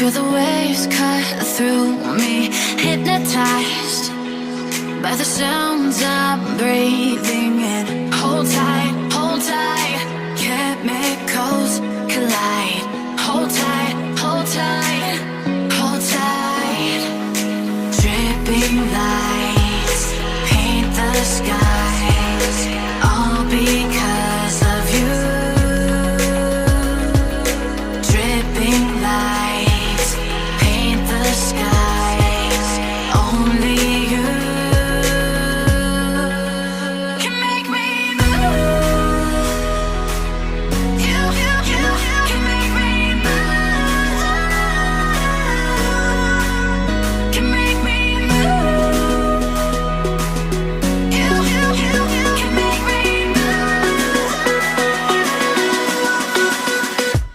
Feel the waves cut through me, hypnotized by the sounds I'm breathing in. Hold tight, chemicals collide. Hold tight, hold tight, hold tight. Dripping lights paint the skies, all because of you. Dripping lights paint the skies, only you can make me move. You can make me move. Can make me move. You can make me move.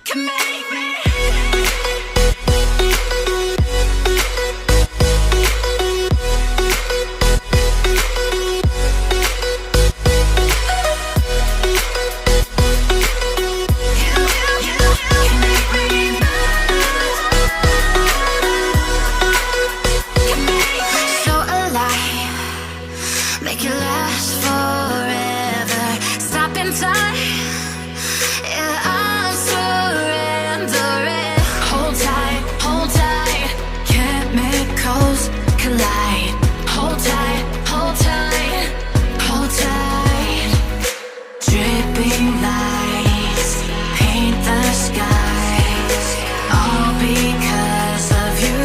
Can make me. So alive, make it last forever. Stop in time, yeah, I'm surrendering. Hold tight, chemicals collide. Hold tight, hold tight, hold tight. Dripping lights paint the skies, all because of you.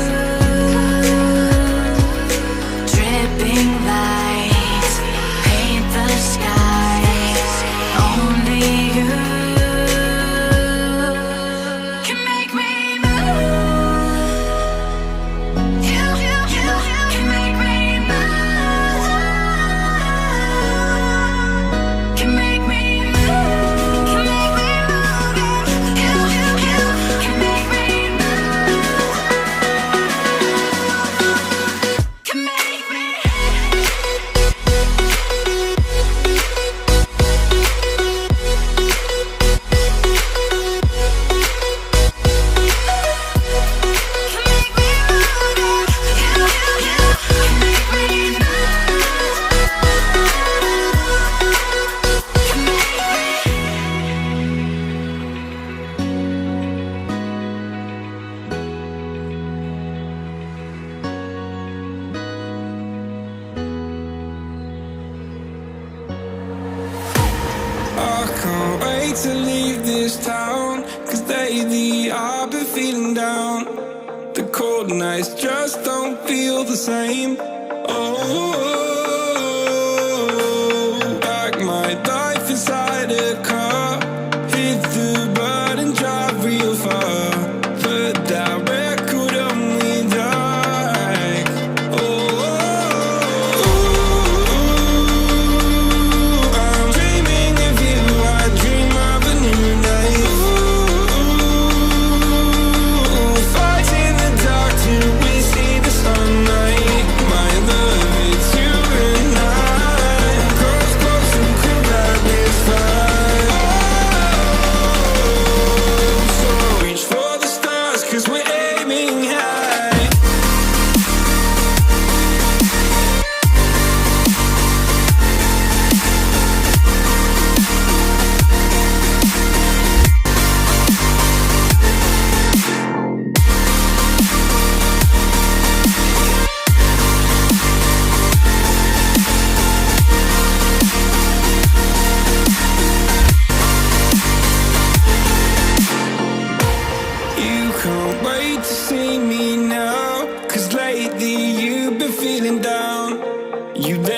Dripping lights paint the skies, only you can make me move. You can make me move. Can make me move. Can make me move. You can make me move. Can make me. I can't wait to leave this town, 'cause lately I've been feeling down. The cold nights just don't feel the same. Oh, like my life inside a car. Hit the button, drive real far. Put that record on me like, I'm dreaming of you, I dream of a new night. Fight in the dark till we see the sunlight. My love, it's you and I. Close, close and could light this fire. So reach for the stars, 'cause we're aiming high. You can't wait to see me now, 'cause lately you've been feeling down. You let